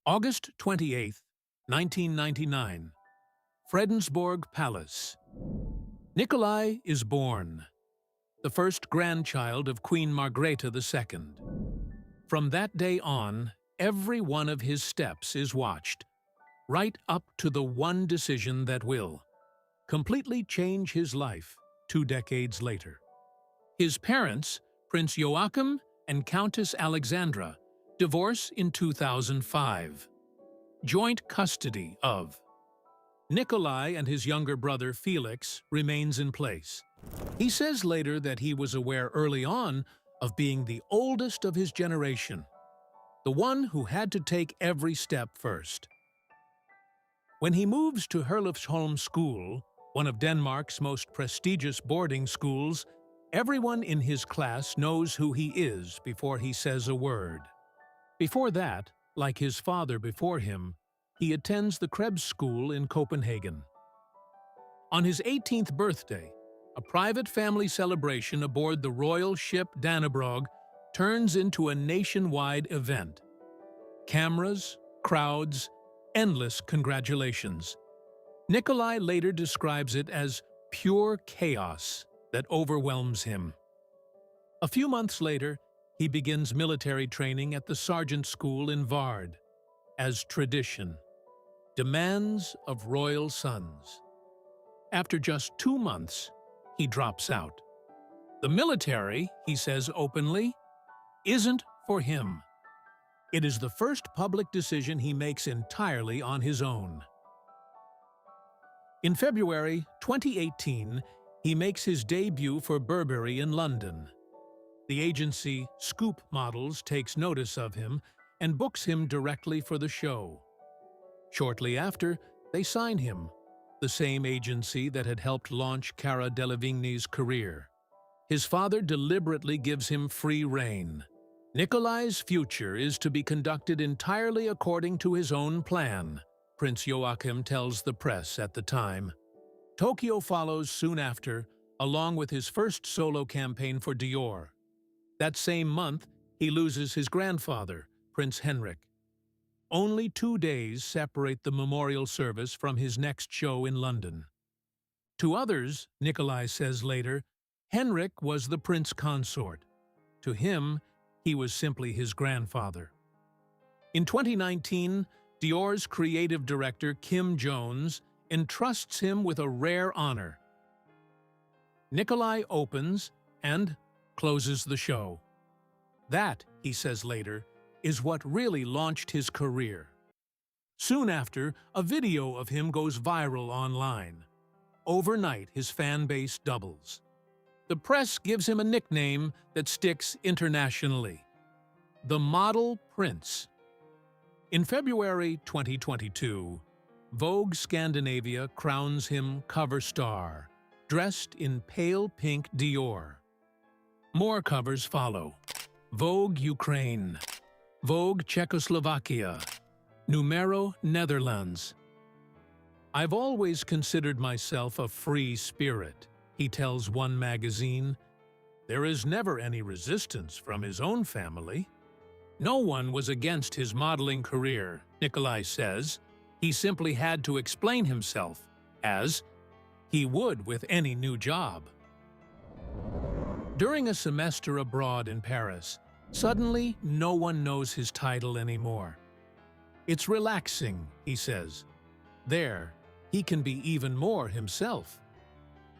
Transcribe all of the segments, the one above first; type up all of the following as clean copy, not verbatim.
August 28, 1999. Fredensborg Palace. Nikolai is born, the first grandchild of Queen Margrethe II. From that day on, every one of his steps is watched, right up to the one decision that will completely change his life 2 decades later. His parents, Prince Joachim and Countess Alexandra, divorce in 2005. Joint custody of Nikolai and his younger brother Felix remains in place. He says later that he was aware early on of being the oldest of his generation, the one who had to take every step first. When he moves to Herlufsholm School, one of Denmark's most prestigious boarding schools, everyone in his class knows who he is before he says a word. Before that, like his father before him, he attends the Krebs School in Copenhagen. On his 18th birthday, a private family celebration aboard the royal ship Dannebrog turns into a nationwide event. Cameras, crowds, endless congratulations. Nikolai later describes it as pure chaos that overwhelms him. A few months later, he begins military training at the Sergeant School in Vard, as tradition demands of royal sons. After just 2 months, he drops out. The military, he says openly, isn't for him. It is the first public decision he makes entirely on his own. In February 2018, he makes his debut for Burberry in London. The agency Scoop Models takes notice of him and books him directly for the show. Shortly after, they sign him, the same agency that had helped launch Cara Delevingne's career. His father deliberately gives him free rein. Nikolai's future is to be conducted entirely according to his own plan, Prince Joachim tells the press at the time. Tokyo follows soon after, along with his first solo campaign for Dior. That same month, he loses his grandfather, Prince Henrik. Only 2 days separate the memorial service from his next show in London. To others, Nikolai says later, Henrik was the prince consort. To him, he was simply his grandfather. In 2019, Dior's creative director, Kim Jones, entrusts him with a rare honor. Nikolai opens and closes the show. That, he says later, is what really launched his career. Soon after, a video of him goes viral online. Overnight, his fan base doubles. The press gives him a nickname that sticks internationally: the Model Prince. In February 2022, Vogue Scandinavia crowns him cover star, dressed in pale pink Dior. More covers follow: Vogue Ukraine, Vogue Czechoslovakia, Numero Netherlands. I've always considered myself a free spirit, he tells one magazine. There is never any resistance from his own family. No one was against his modeling career, Nikolai says. He simply had to explain himself, as he would with any new job. During a semester abroad in Paris, suddenly no one knows his title anymore. It's relaxing, he says. There, he can be even more himself.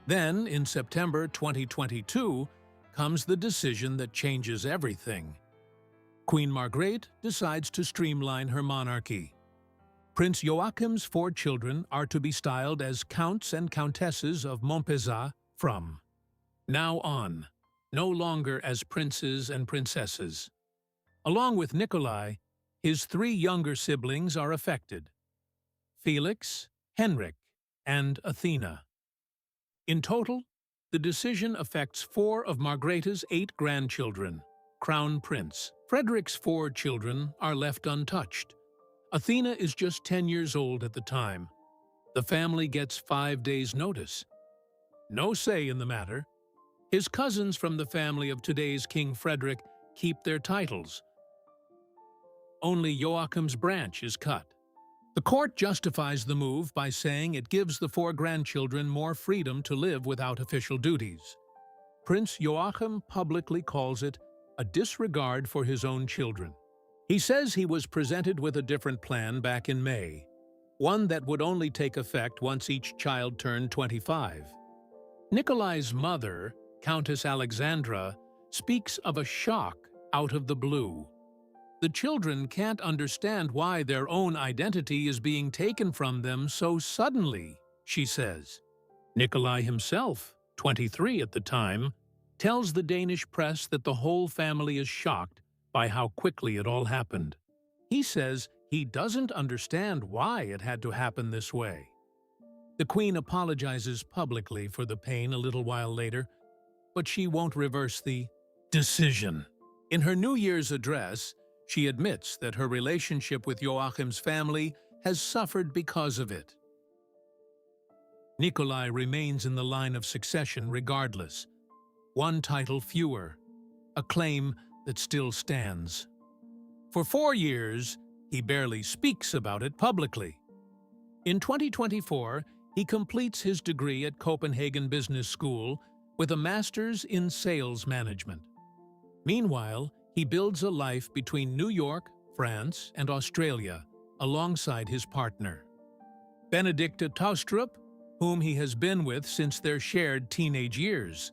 Then, in September 2022, comes the decision that changes everything. Queen Margrethe decides to streamline her monarchy. Prince Joachim's 4 children are to be styled as counts and countesses of Montpezat from now on, no longer as princes and princesses. Along with Nikolai, his 3 younger siblings are affected: Felix, Henrik, and Athena. In total, the decision affects 4 of Margrethe's 8 grandchildren, Crown Prince. Frederick's 4 children are left untouched. Athena is just 10 years old at the time. The family gets 5 days' notice. No say in the matter. His cousins from the family of today's King Frederick keep their titles. Only Joachim's branch is cut. The court justifies the move by saying it gives the 4 grandchildren more freedom to live without official duties. Prince Joachim publicly calls it a disregard for his own children. He says he was presented with a different plan back in May, one that would only take effect once each child turned 25. Nikolai's mother, Countess Alexandra, speaks of a shock out of the blue. The children can't understand why their own identity is being taken from them so suddenly, she says. Nikolai himself, 23 at the time, tells the Danish press that the whole family is shocked by how quickly it all happened. He says he doesn't understand why it had to happen this way. The Queen apologizes publicly for the pain a little while later, but she won't reverse the decision. In her New Year's address, she admits that her relationship with Joachim's family has suffered because of it. Nikolai remains in the line of succession regardless. 1 title fewer, a claim that still stands. For 4 years, he barely speaks about it publicly. In 2024, he completes his degree at Copenhagen Business School with a master's in sales management. Meanwhile, he builds a life between New York, France, and Australia, alongside his partner, Benedicta Taustrup, whom he has been with since their shared teenage years.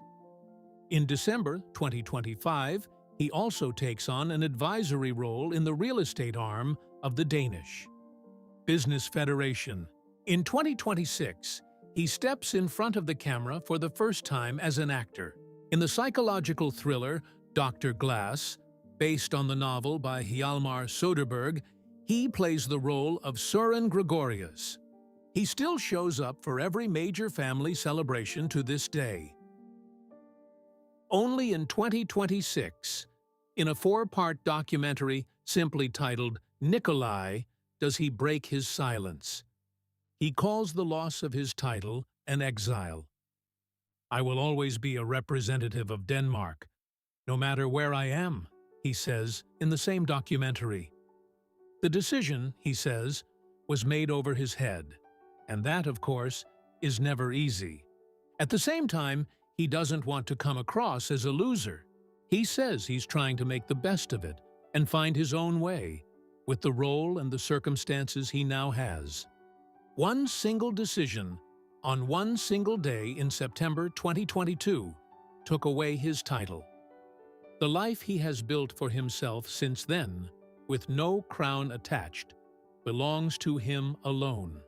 In December 2025, he also takes on an advisory role in the real estate arm of the Danish Business Federation. In 2026, he steps in front of the camera for the first time as an actor. In the psychological thriller Dr. Glass, based on the novel by Hjalmar Söderberg, he plays the role of Søren Gregorius. He still shows up for every major family celebration to this day. Only in 2026, in a 4-part documentary simply titled Nikolai, does he break his silence. He calls the loss of his title an exile. "I will always be a representative of Denmark, no matter where I am," he says in the same documentary. The decision, he says, was made over his head, and that, of course, is never easy. At the same time, he doesn't want to come across as a loser. He says he's trying to make the best of it and find his own way, with the role and the circumstances he now has. One single decision, on one single day in September 2022, took away his title. The life he has built for himself since then, with no crown attached, belongs to him alone.